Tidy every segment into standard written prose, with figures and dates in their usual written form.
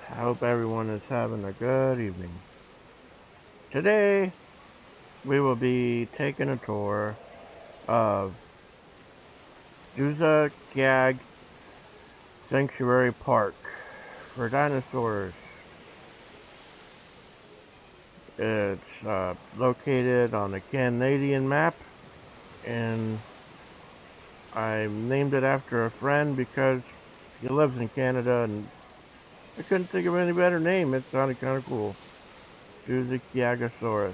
I hope everyone is having a good evening. Today, we will be taking a tour of Duzakyagsaurus Sanctuary Park for dinosaurs. It's located on the Canadian map, and I named it after a friend because he lives in Canada, and I couldn't think of any better name. It sounded kind of cool. Duzakyagsaurus.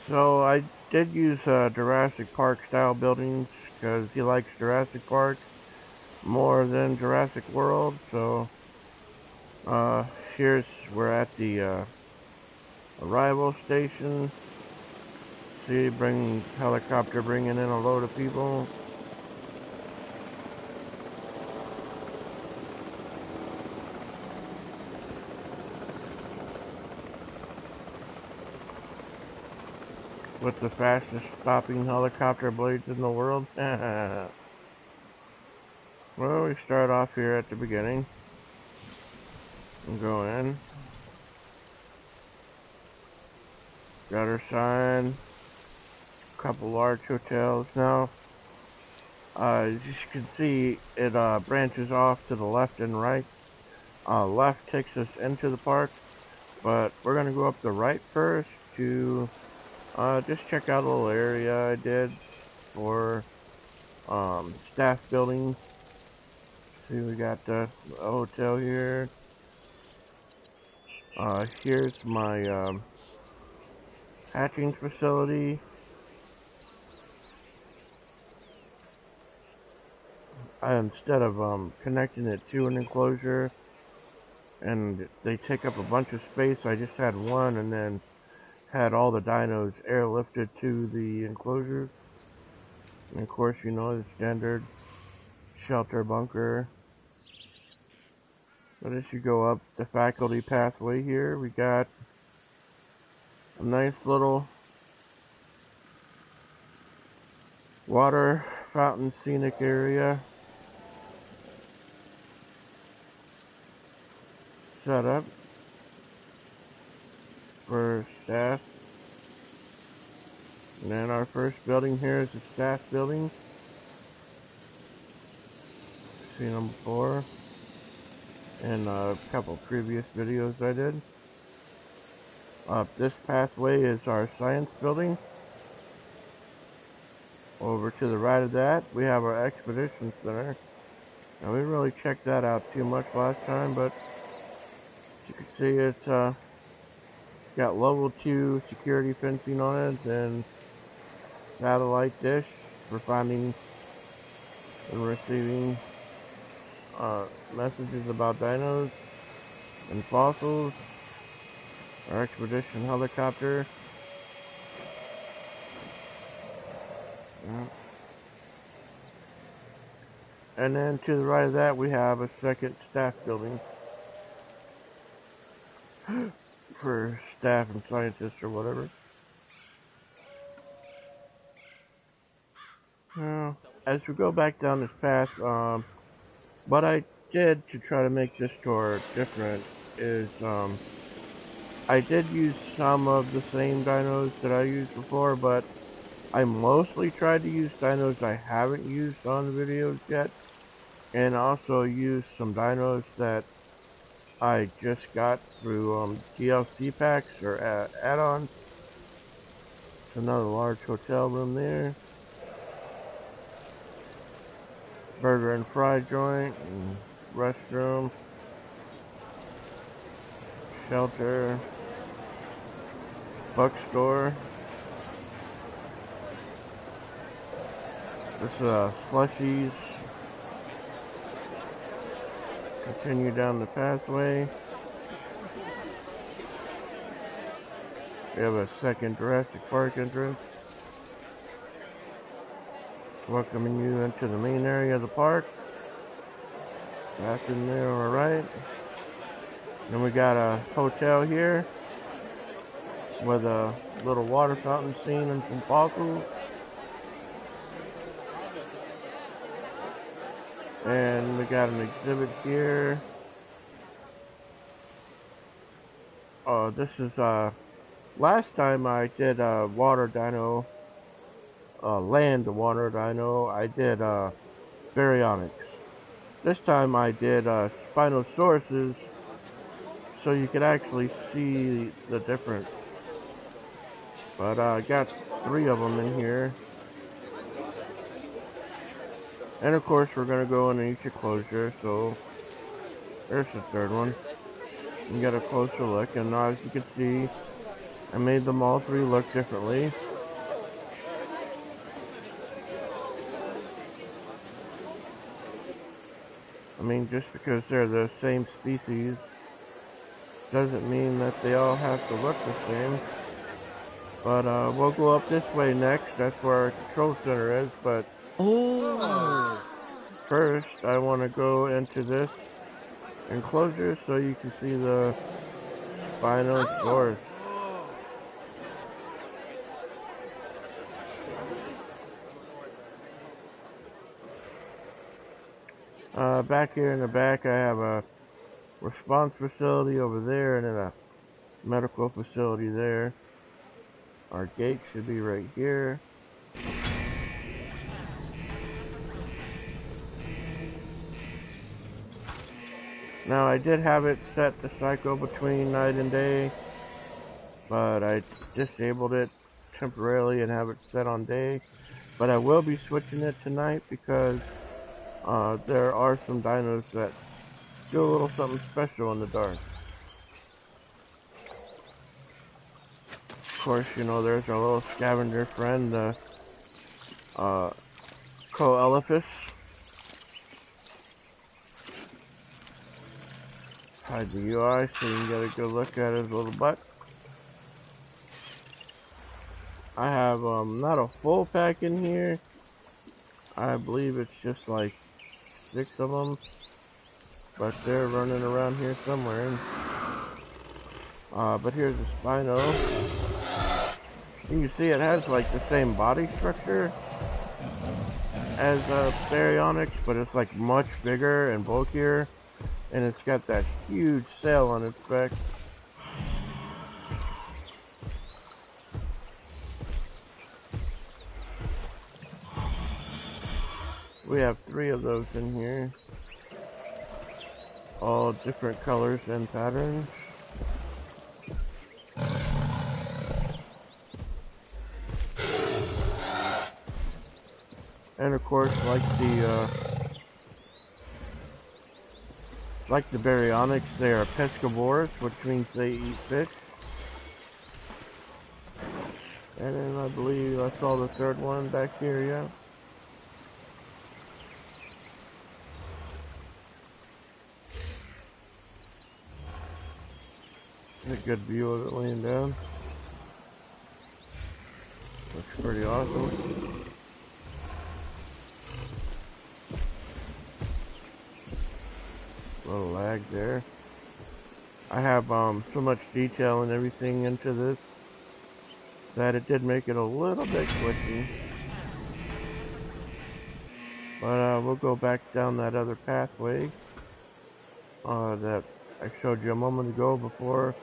So I did use Jurassic Park style buildings because he likes Jurassic Park more than Jurassic World. So uh, here's we're at the arrival station. See, helicopter bringing in a load of people. With the fastest stopping helicopter blades in the world. Well, we start off here at the beginning and go in. Gutter sign. Couple large hotels. Now, as you can see, it branches off to the left and right. Left takes us into the park, but we're going to go up the right first to just check out a little area I did for staff building. See, we got the hotel here. Here's my hatching facility. Instead of connecting it to an enclosure, and they take up a bunch of space, I just had one, and then had all the dinos airlifted to the enclosures. And of course, you know, the standard shelter bunker. But as you go up the faculty pathway here, we got a nice little water fountain scenic area set up for staff. And then our first building here is the staff building. Seen them before in a couple previous videos I did. This pathway is our science building. Over to the right of that, we have our expedition center. Now, we didn't really checked that out too much last time, but as you can see, it's got level 2 security fencing on it and satellite dish for finding and receiving messages about dinos and fossils. Our expedition helicopter. And then to the right of that, we have a second staff building for staff and scientists or whatever. Now, as we go back down this path, what I did to try to make this tour different is I did use some of the same dinos that I used before, but I mostly tried to use dinos I haven't used on the videos yet, and also use some dinos that I just got through DLC packs or add-ons. Another large hotel room there. Burger and fry joint, and restroom, shelter, bookstore. This is slushies. Continue down the pathway. We have a second Jurassic Park entrance, welcoming you into the main area of the park. That's in there on the right. Then we got a hotel here with a little water fountain scene and some fossils. And we got an exhibit here This is last time I did water dino, land water dino. I did baryonyx. This time I did Spinosauruses, so you could actually see the difference. But I got 3 of them in here. And of course we're going to go in each enclosure, so there's the 3rd one. You get a closer look, and now as you can see, I made them all 3 look differently. I mean, just because they're the same species doesn't mean that they all have to look the same. But we'll go up this way next. That's where our control center is. But first, I want to go into this enclosure so you can see the Spinosaurus. Back here in the back, I have a response facility over there and then a medical facility there. Our gate should be right here. Now I did have it set to cycle between night and day, but I disabled it temporarily and have it set on day. But I will be switching it tonight because there are some dinos that do a little something special in the dark. Of course, you know, there's our little scavenger friend, the Coelephus. Hide the UI so you can get a good look at his little butt. I have not a full pack in here. I believe it's just like 6 of them, but they're running around here somewhere. But here's the Spino. You can see it has like the same body structure as baryonyx, but it's like much bigger and bulkier, and it's got that huge sail on its back. We have 3 of those in here, all different colors and patterns. And of course, like the baryonyx, they are pescivores, which means they eat fish. And then I believe I saw the 3rd one back here, yeah. A good view of it laying down. Looks pretty awesome. Little lag there. I have so much detail and everything into this that it did make it a little bit glitchy. But we'll go back down that other pathway that I showed you a moment ago before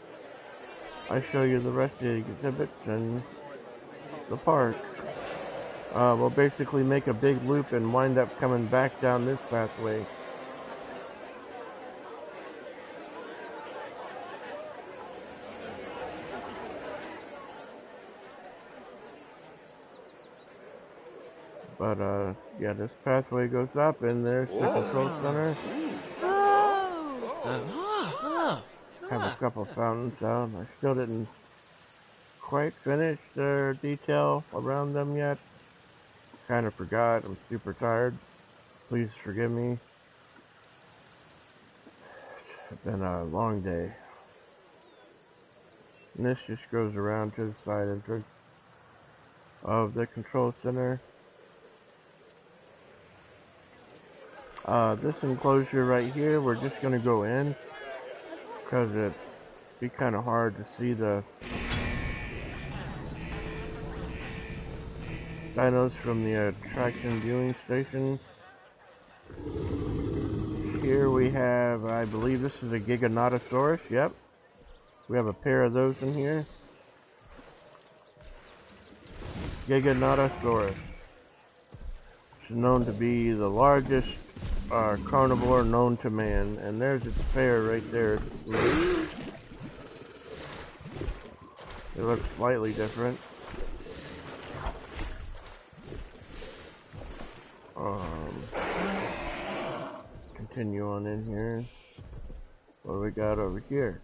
I show you the rest of the exhibits and the park. We'll basically make a big loop and wind up coming back down this pathway. But yeah, this pathway goes up and there's the control center. Have a couple fountains out. I still didn't quite finish their detail around them yet. Kind of forgot. I'm super tired. Please forgive me. It's been a long day. And this just goes around to the side entrance of the control center. This enclosure right here, we're just going to go in because it'd be kind of hard to see the dinos from the attraction viewing station. Here we have, I believe this is a Giganotosaurus, yep. We have a pair of those in here. Giganotosaurus. It's known to be the largest carnivore known to man, and there's its pair right there. It looks slightly different. Continue on in here. What do we got over here?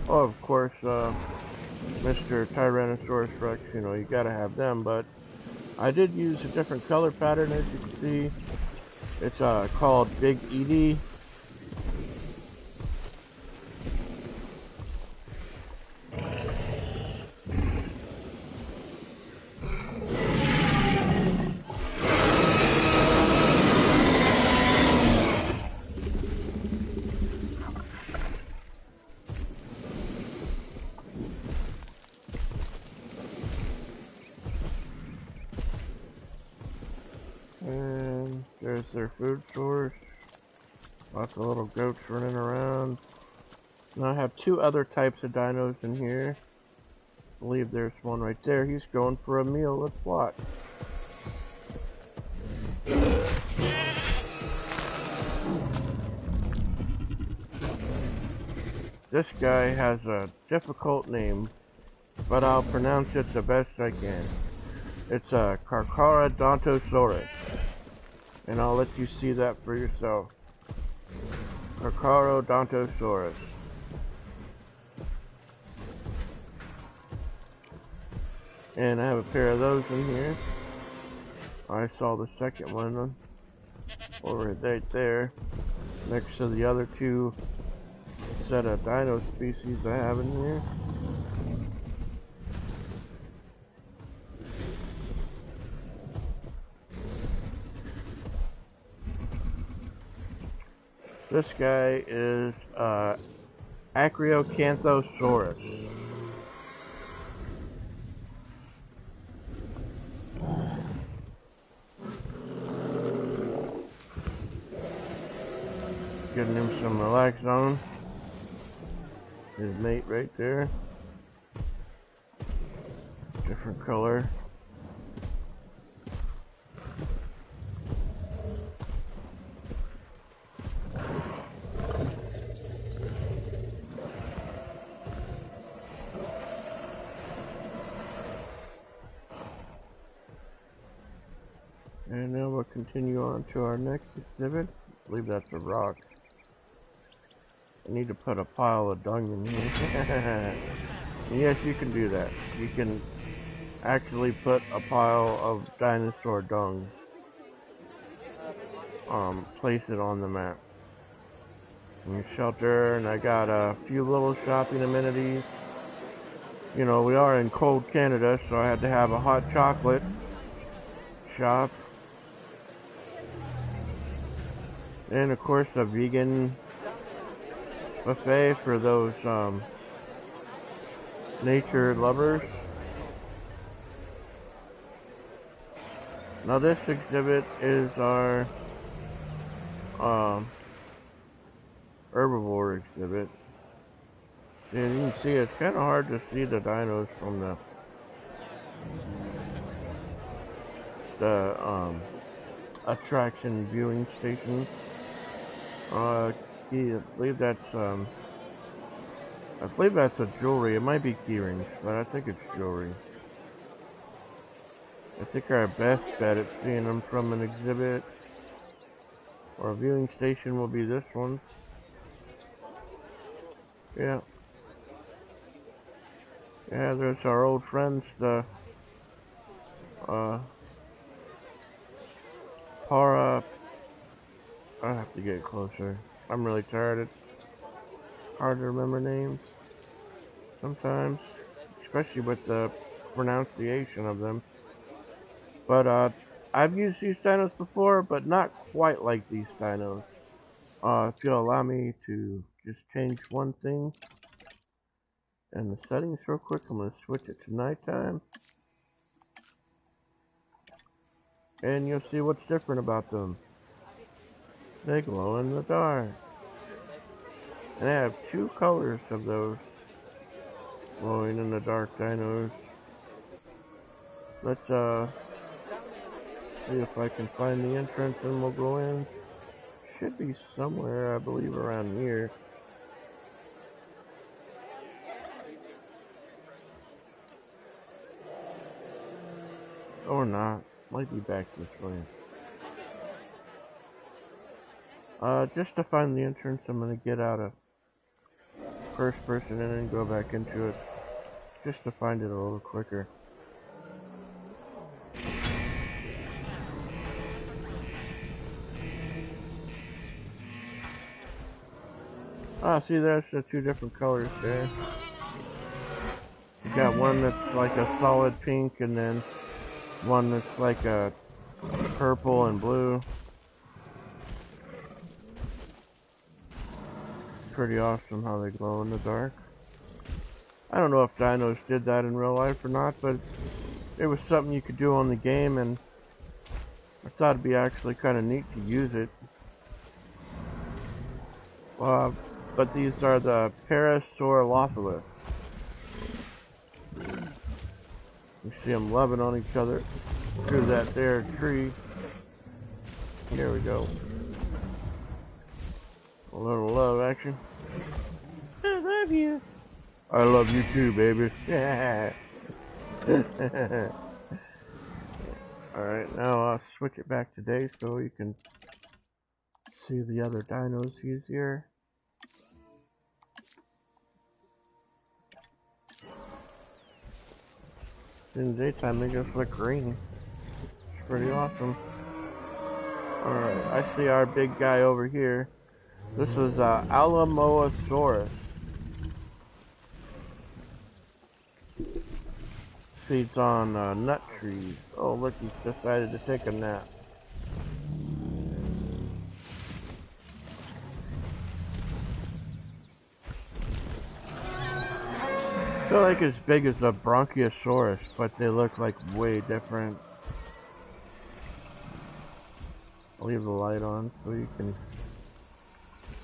Oh, of course, Mr. Tyrannosaurus Rex, you know, you gotta have them, but I did use a different color pattern, as you can see. It's called Big Edie. And there's their food source. Lots of little goats running around. Now I have two other types of dinos in here. I believe there's one right there. He's going for a meal. Let's watch. This guy has a difficult name, but I'll pronounce it the best I can. It's a Carcharodontosaurus, and I'll let you see that for yourself. Carcharodontosaurus. And I have a pair of those in here. I saw the second one over right there, next to the other two set of dino species I have in here. This guy is Acrocanthosaurus. Getting him some relax on. His mate right there. Different color. And now we'll continue on to our next exhibit. I believe that's a rock. I need to put a pile of dung in here. Yes, you can do that. You can actually put a pile of dinosaur dung. Place it on the map. And shelter, and I got a few little shopping amenities. You know, we are in cold Canada, so I had to have a hot chocolate shop. And of course a vegan buffet for those nature lovers. Now this exhibit is our herbivore exhibit. And you can see it's kind of hard to see the dinos from the attraction viewing station. I believe that's a jewelry. It might be key rings, but I think it's jewelry. I think our best bet at seeing them from an exhibit or a viewing station will be this one. Yeah. Yeah, there's our old friends, the I have to get closer. I'm really tired. It's hard to remember names sometimes, especially with the pronunciation of them. But I've used these dinos before, but not quite like these dinos. If you'll allow me to just change one thing in the settings real quick, I'm going to switch it to nighttime. And you'll see what's different about them. They glow in the dark. And I have two colors of those glowing in the dark dinos. Let's see if I can find the entrance and we'll go in. Should be somewhere, I believe, around here. Or not. Might be back this way. Just to find the entrance, I'm gonna get out of first person and then go back into it. Just to find it a little quicker. Ah, see, there's the two different colors there. You got one that's like a solid pink, and then one that's like a purple and blue. Pretty awesome how they glow in the dark. I don't know if dinos did that in real life or not, but it was something you could do on the game, and I thought it'd be actually kind of neat to use it. But these are the Parasaurolophus. You see them loving on each other through that there tree. Here we go. A little love action. I love you. I love you too, baby. Alright, now I'll switch it back to day so you can see the other dinos easier. In the daytime, they just look green. It's pretty awesome. Alright, I see our big guy over here. This is Alamosaurus. Feeds on nut trees. Oh, look, he's decided to take a nap. They're like as big as a Bronchiosaurus, but they look like way different. I'll leave the light on so you can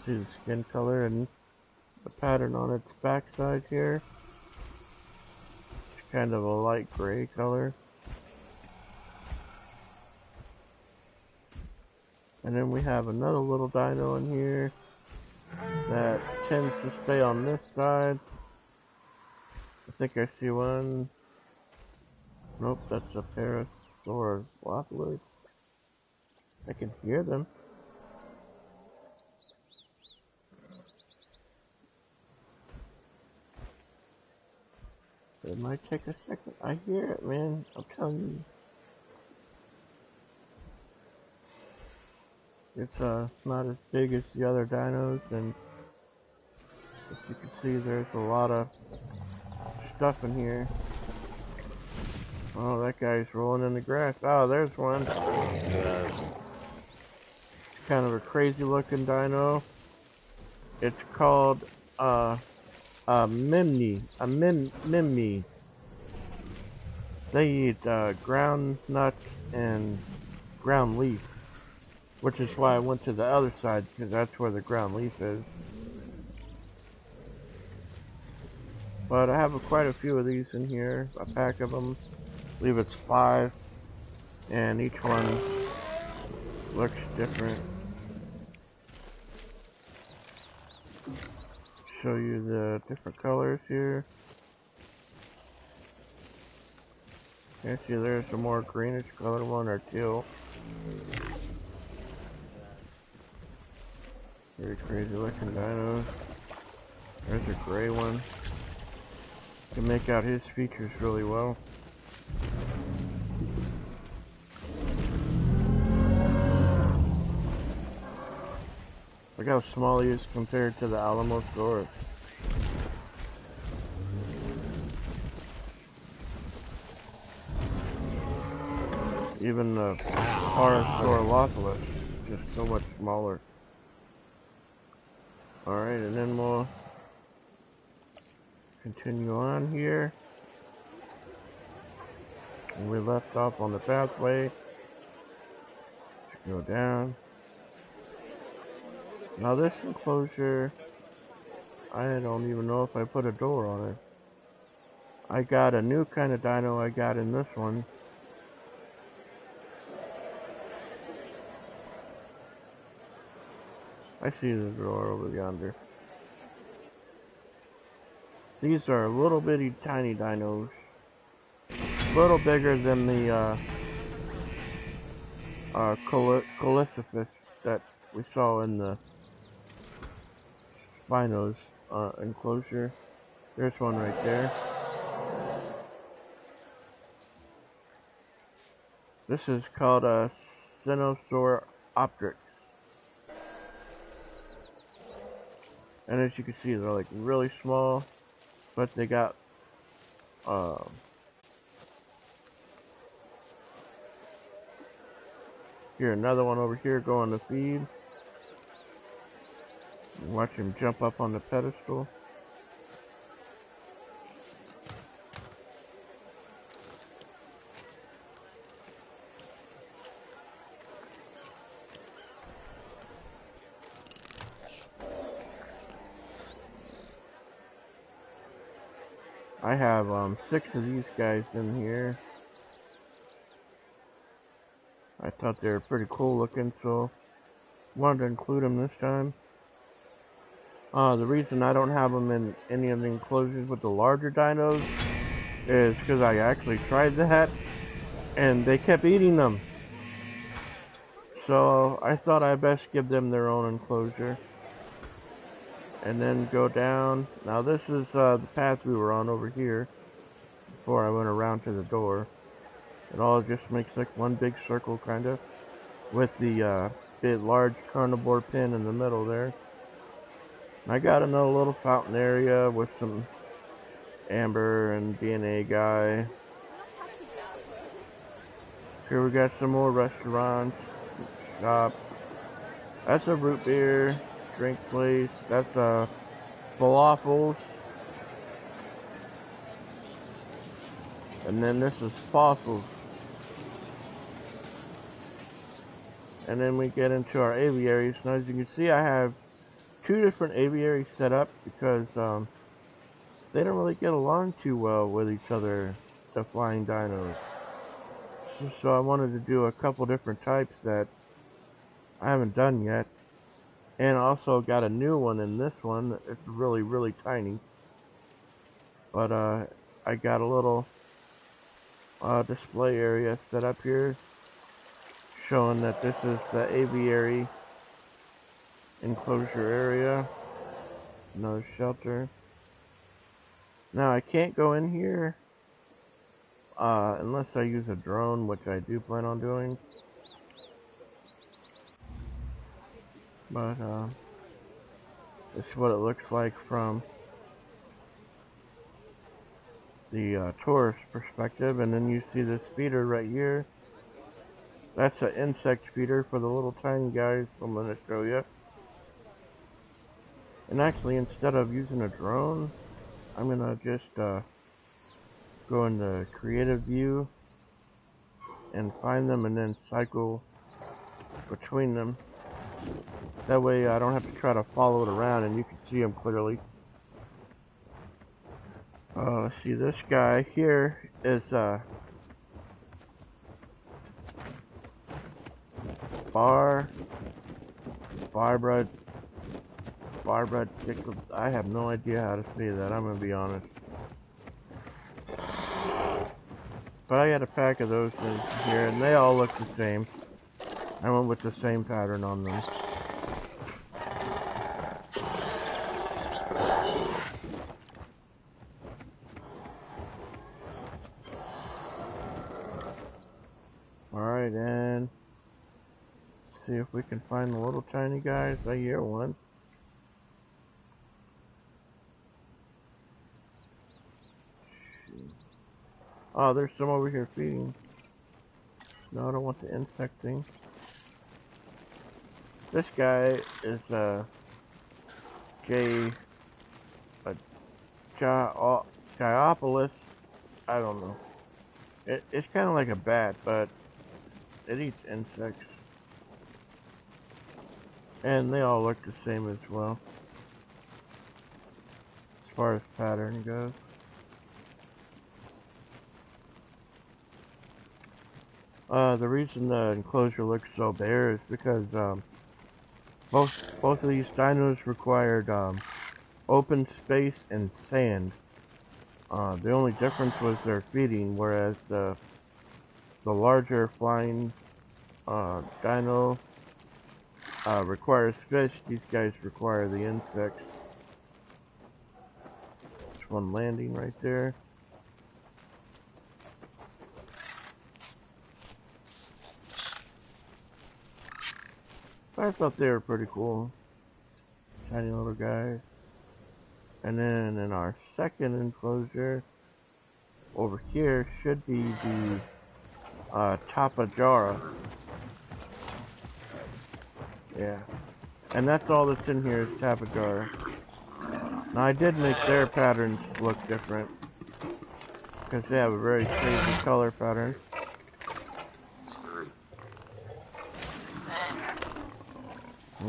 see the skin color and the pattern on its backside here. It's kind of a light gray color. And then we have another little dino in here that tends to stay on this side. I think I see one. Nope, that's a Parasaurolophus. I can hear them. It might take a second. I hear it, man. I'm telling you. It's not as big as the other dinos, and as you can see, there's a lot of stuff in here. Oh, that guy's rolling in the grass. Oh, there's one. It's kind of a crazy looking dino. It's called a mimney. They eat ground nuts and ground leaf, which is why I went to the other side, because that's where the ground leaf is. But I have quite a few of these in here, a pack of them. I believe it's 5, and each one looks different. Show you the different colors here. You see there's a more greenish color one or teal. Very crazy looking dinos. There's a gray one. You can make out his features really well. Look how small he is compared to the Alamosaurus. Even the Parasaurolophus is just so much smaller. Alright, and then we'll continue on here. And we left off on the pathway. Go down. Now this enclosure I don't even know if I put a door on it. I got a new kind of dino I got in this one. I see the door over yonder. These are little bitty tiny dinos. A little bigger than the Caliciphus that we saw in the Spinos enclosure. There's one right there. This is called a Sinosauropteryx. And as you can see, they're like really small, but they got here, another one over here going to feed. Watch him jump up on the pedestal. I have 6 of these guys in here. I thought they were pretty cool looking, so wanted to include them this time. The reason I don't have them in any of the enclosures with the larger dinos is because I actually tried that and they kept eating them. So I thought I'd best give them their own enclosure. And then go down. Now this is the path we were on over here before I went around to the door. It all just makes like one big circle kind of with the big large carnivore pin in the middle there. And I got another little fountain area with some amber and DNA guy. Here we got some more restaurants, shops. That's a root beer drink place. That's falafels. And then this is fossils. And then we get into our aviaries. Now as you can see, I have 2 different aviaries set up because they don't really get along too well with each other, the flying dinos. So I wanted to do a couple different types that I haven't done yet. And also got a new one in this one. It's really, really tiny. But I got a little display area set up here showing that this is the aviary enclosure area. Another shelter. Now I can't go in here unless I use a drone, which I do plan on doing. But this is what it looks like from the tourist perspective. And then you see this feeder right here. That's an insect feeder for the little tiny guys I'm going to show you. And actually, instead of using a drone, I'm going to just go into creative view and find them and then cycle between them. That way I don't have to try to follow it around and you can see them clearly. Let's see, this guy here is Barbara Tickle. I have no idea how to say that, I'm gonna be honest. But I got a pack of those in here and they all look the same. I went with the same pattern on them. Alright, and see if we can find the little tiny guys. I hear one. Oh, there's some over here feeding. No, I don't want the insect thing. This guy is Gyopolis. I don't know. It's kind of like a bat, but it eats insects. And they all look the same as well. far as pattern goes. The reason the enclosure looks so bare is because both of these dinos required open space and sand. The only difference was their feeding, whereas the larger flying dino requires fish. These guys require the insects. There's one landing right there. I thought they were pretty cool. Tiny little guys. And then in our second enclosure, over here should be the Tapajara. Yeah. And that's all that's in here is Tapajara. Now I did make their patterns look different, because they have a very crazy color pattern.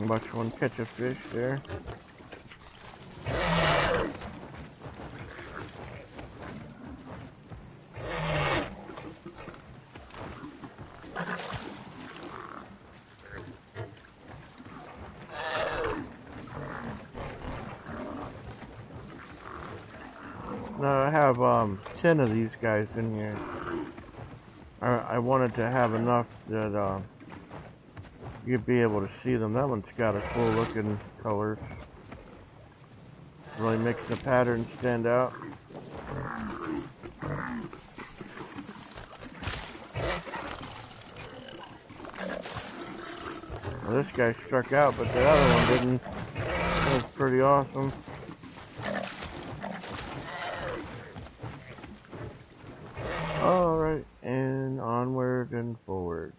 Watch one catch a fish there. Now I have 10 of these guys in here. I wanted to have enough that you'd be able to see them. That one's got a cool looking color. Really makes the pattern stand out. Well, this guy struck out, but the other one didn't. That was pretty awesome. Alright, and onward and forward.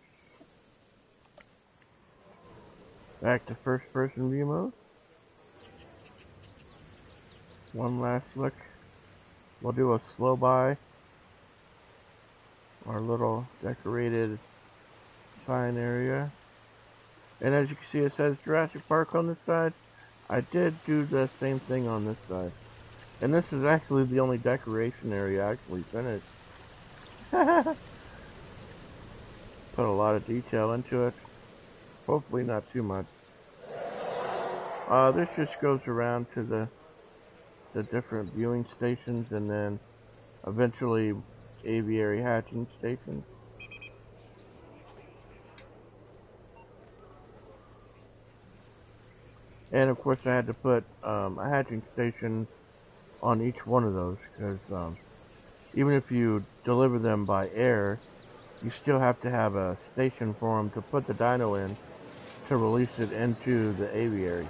Back to first person view mode. One last look. We'll do a slow by. Our little decorated sign area. And as you can see, it says Jurassic Park on this side. I did do the same thing on this side. And this is actually the only decoration area I actually finished. Put a lot of detail into it. Hopefully not too much. This just goes around to the different viewing stations and then eventually aviary hatching stations. And of course I had to put a hatching station on each one of those, because even if you deliver them by air, you still have to have a station for them to put the dino in to release it into the aviary.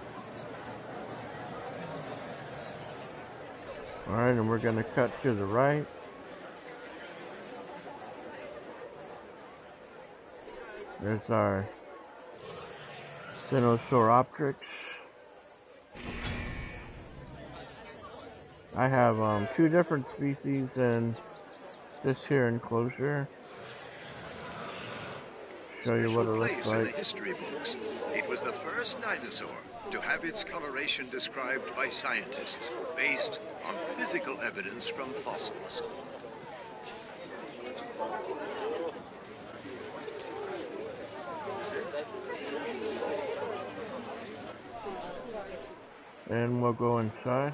Alright, and we're going to cut to the right. There's our Sinosauropteryx. I have two different species in this here enclosure. Show you what it looks like. In the history books. It was the first dinosaur to have its coloration described by scientists based on physical evidence from fossils. And we'll go inside.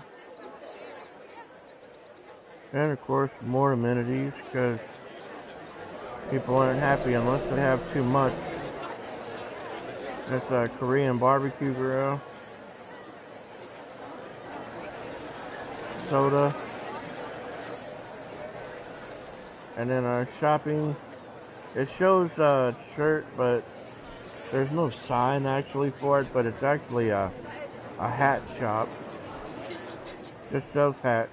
And of course, more amenities, because people aren't happy unless they have too much. That's a Korean barbecue grill. Soda. And then our shopping. It shows a shirt, but there's no sign actually for it, but it's actually a hat shop. Just sells hats.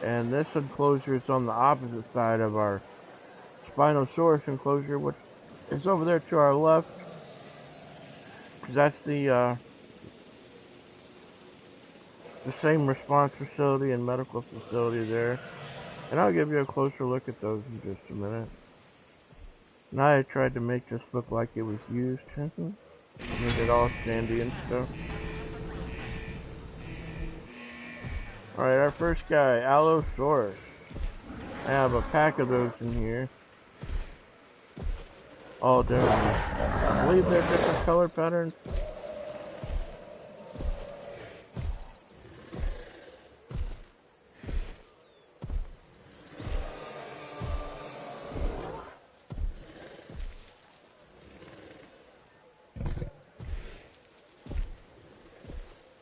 And this enclosure is on the opposite side of our Spinosaurus enclosure, which is over there to our left. That's the same response facility and medical facility there. And I'll give you a closer look at those in just a minute. Now I tried to make this look like it was used. Made it all sandy and stuff. Alright, our first guy, Allosaurus. I have a pack of those in here. All different. I believe they're different color patterns.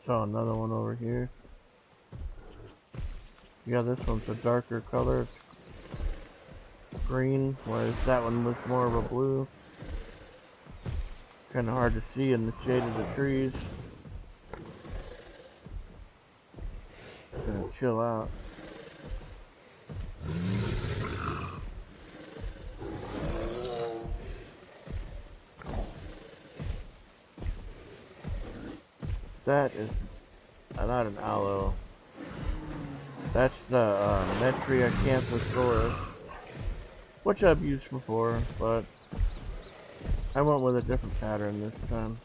Saw another one over here. Yeah, this one's a darker color. It's green, whereas that one was more of a blue. Kind of hard to see in the shade of the trees. Gonna chill out. That is not an aloe. That's the Metriacanthosaurus, which I've used before, but I went with a different pattern this time.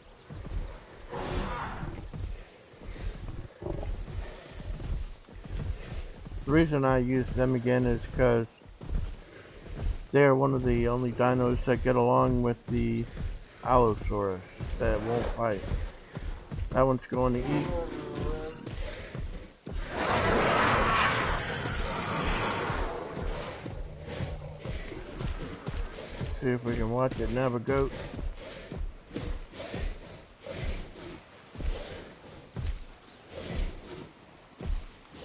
The reason I use them again is because they're one of the only dinos that get along with the Allosaurus that won't fight. That one's going to eat. See if we can watch it nab a goat.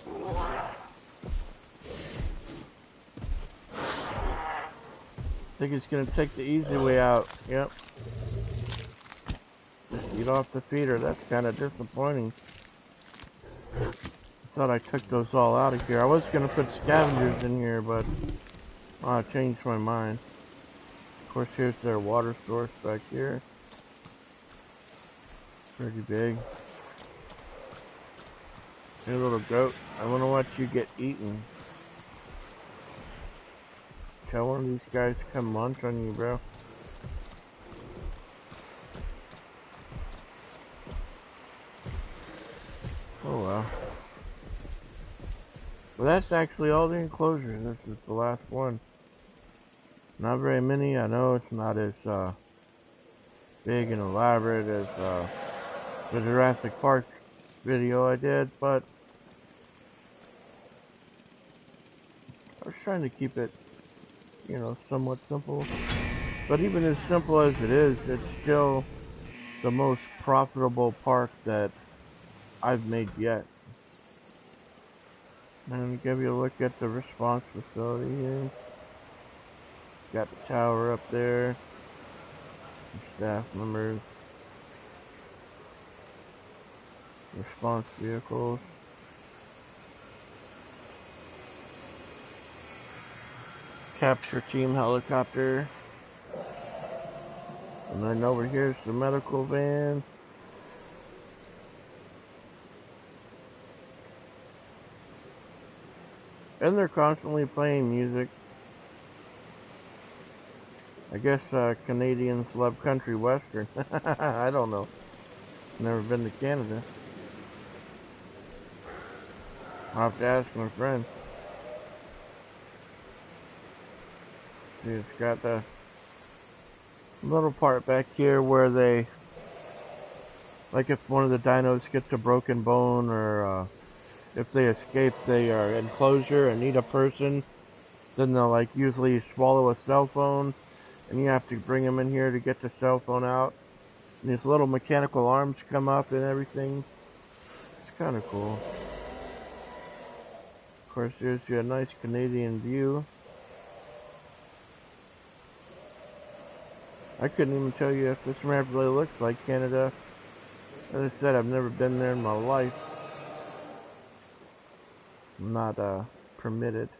I think it's gonna take the easy way out. Yep. Just eat off the feeder. That's kind of disappointing. I thought I took those all out of here. I was gonna put scavengers in here, but I changed my mind. Of course, here's their water source back here. Pretty big. Hey, little goat. I wanna watch you get eaten. Tell one of these guys to come munch on you, bro. Oh well. Well, that's actually all the enclosures. This is the last one. Not very many. I know it's not as big and elaborate as the Jurassic Park video I did, but I was trying to keep it, you know, somewhat simple. But even as simple as it is, it's still the most profitable park that I've made yet. And give you a look at the response facility here. Got the tower up there. Staff members. Response vehicles. Capture team helicopter. And then over here's the medical van. And they're constantly playing music. I guess Canadians love country western. I don't know. Never been to Canada. I'll have to ask my friend. See, it's got the little part back here where they, like if one of the dinos gets a broken bone, or if they escape the enclosure and need a person, then they'll like usually swallow a cell phone, and you have to bring them in here to get the cell phone out. And these little mechanical arms come up and everything. It's kind of cool. Of course, there's your nice Canadian view. I couldn't even tell you if this map really looks like Canada. As I said, I've never been there in my life. I'm not permitted.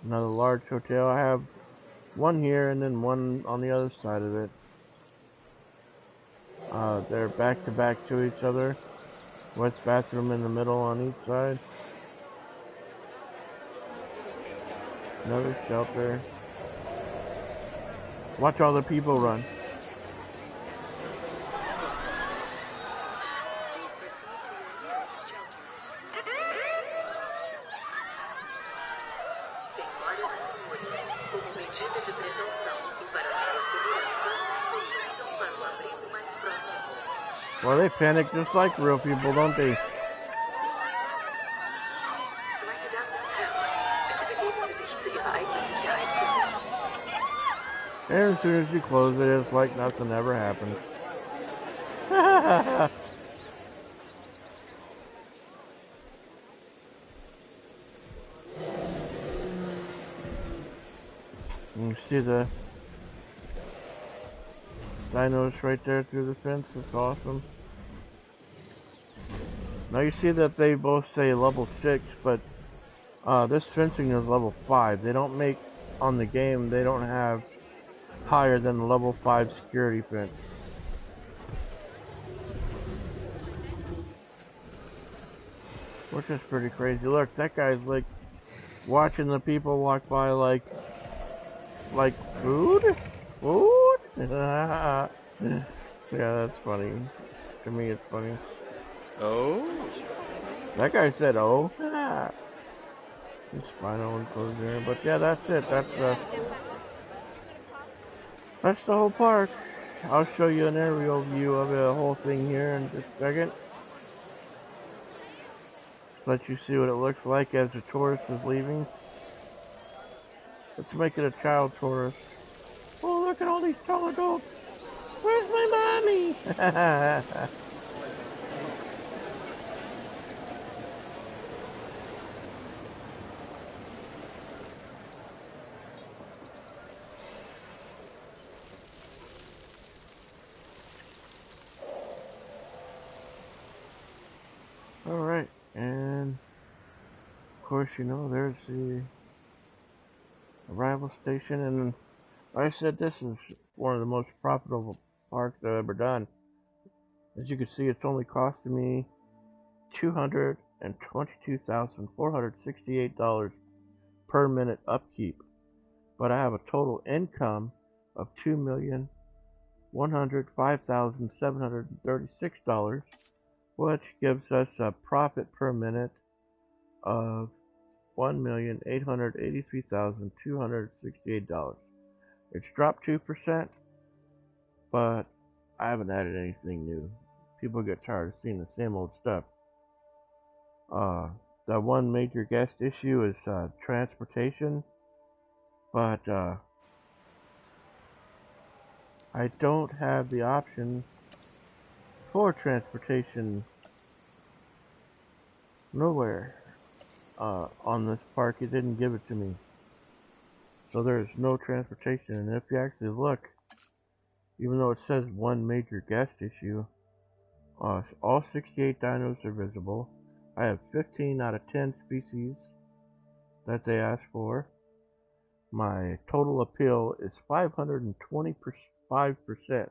Another large hotel. I have one here and then one on the other side of it. They're back to back to each other. West bathroom in the middle on each side. Another shelter. Watch all the people run. Well, they panic just like real people, don't they? And as soon as you close it, it's like nothing ever happened. You see the dinos right there through the fence. It's awesome. Now you see that they both say level 6, but this fencing is level 5. They don't make, on the game, they don't have higher than the level 5 security fence. Which is pretty crazy. Look, that guy's like watching the people walk by like food? Food? Yeah, that's funny. To me, it's funny. Oh? That guy said, oh. His spinal enclosed there. But yeah, that's it. That's the whole park. I'll show you an aerial view of the whole thing here in just a second. Let you see what it looks like as the tourist is leaving. Let's make it a child tourist. Oh, look at all these tall adults. Where's my mommy? Alright, and of course, you know, there's the arrival station, and like I said, this is one of the most profitable parks I've ever done. As you can see, it's only costing me $222,468 per minute upkeep, but I have a total income of $2,105,736, which gives us a profit per minute of $1,883,268. It's dropped 2%, but I haven't added anything new. People get tired of seeing the same old stuff. The one major guest issue is transportation, but I don't have the option for transportation nowhere on this park. It didn't give it to me. So there's no transportation, and if you actually look, even though it says one major guest issue, all 68 dinos are visible. I have 15 out of 10 species that they asked for. My total appeal is 525%.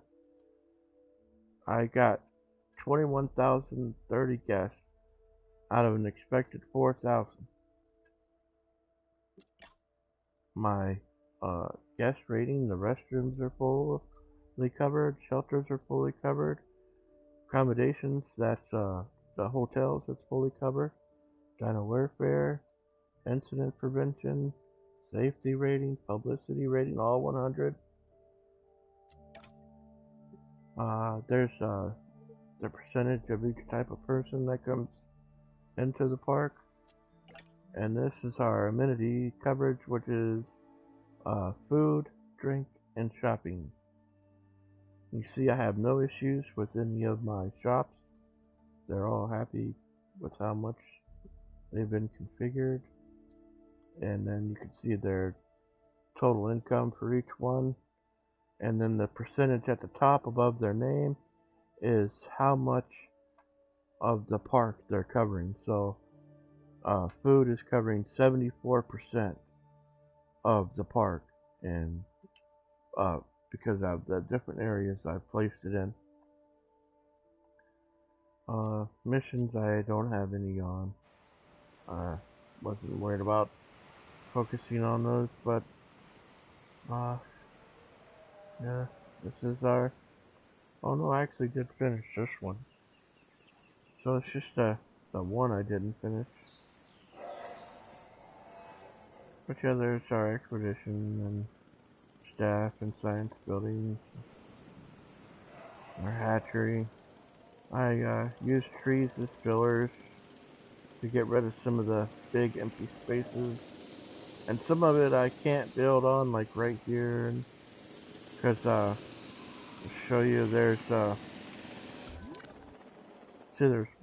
I got 21,030 guests out of an expected 4,000. My guest rating, the restrooms are fully covered, shelters are fully covered, accommodations, that's the hotels, that's fully covered, dino welfare, incident prevention, safety rating, publicity rating, all 100. There's the percentage of each type of person that comes into the park. And this is our amenity coverage, which is food, drink, and shopping. You see I have no issues with any of my shops. They're all happy with how much they've been configured. And then you can see their total income for each one. And then the percentage at the top above their name is how much of the park they're covering. So food is covering 74% of the park, and because of the different areas I've placed it in. Missions I don't have any on. Wasn't worried about focusing on those, but yeah, this is our. Oh no, I actually did finish this one. So it's just the one I didn't finish. But yeah, there's our expedition and staff and science buildings, our hatchery. I used trees as fillers to get rid of some of the big empty spaces. And some of it I can't build on, like right here, because to show you there's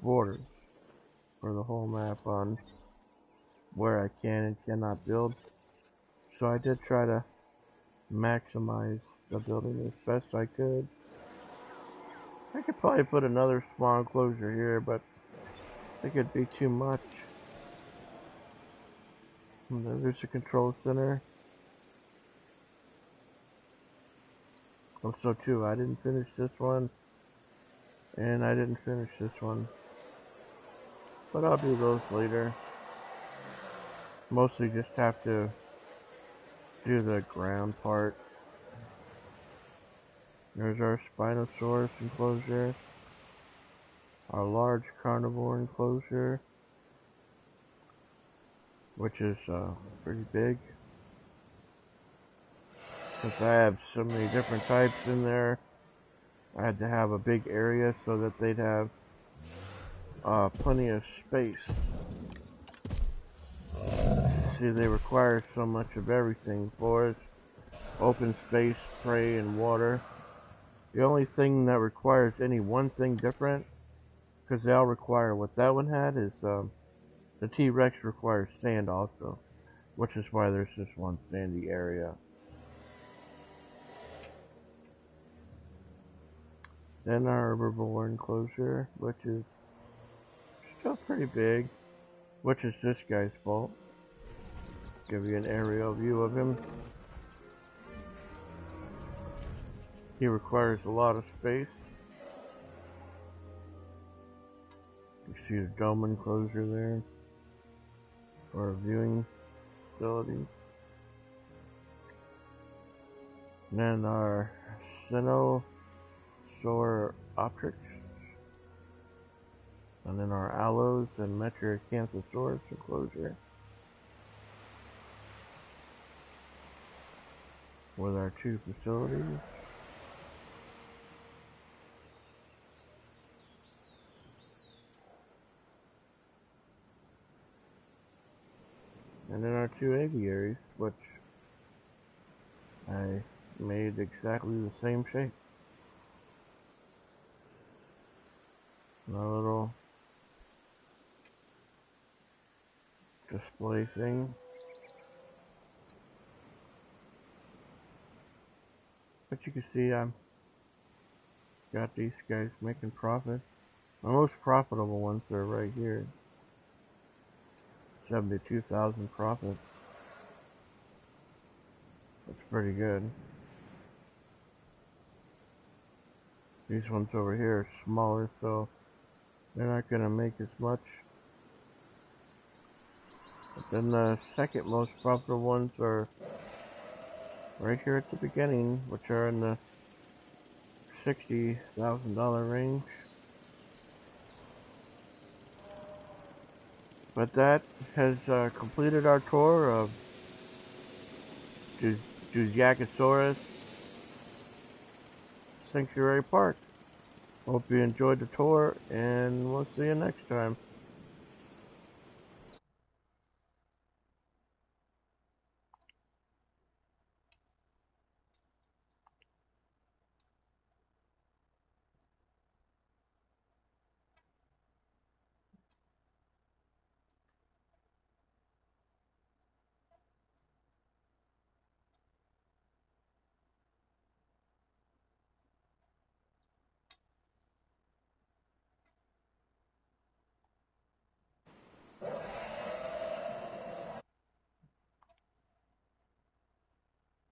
borders for the whole map on where I can and cannot build. So I did try to maximize the building as best I could. I could probably put another small enclosure here, but I think it'd be too much. And then there's a control center. Also too, I didn't finish this one, and I didn't finish this one. But I'll do those later. Mostly just have to do the ground part. There's our Spinosaurus enclosure. Our large carnivore enclosure, which is pretty big. Since I have so many different types in there, I had to have a big area so that they'd have plenty of space. See, they require so much of everything: forest, open space, prey, and water. The only thing that requires any one thing different, because they all require what that one had, is the T-Rex requires sand also, which is why there's just one sandy area. Then our herbivore enclosure, which is still pretty big, which is this guy's fault. Give you an aerial view of him. He requires a lot of space. You see the dome enclosure there for a viewing facility. And then our Sinosauropteryx. And then our Allos and Metriacanthosaurus enclosure. With our two facilities. And then our two aviaries, which I made exactly the same shape. A little display thing. But you can see I've got these guys making profit. My most profitable ones are right here. 72,000 profit. That's pretty good. These ones over here are smaller, so they're not going to make as much. But then the second most profitable ones are right here at the beginning, which are in the $60,000 range. But that has completed our tour of Duzakyagsaurus Sanctuary Park. Hope you enjoyed the tour, and we'll see you next time.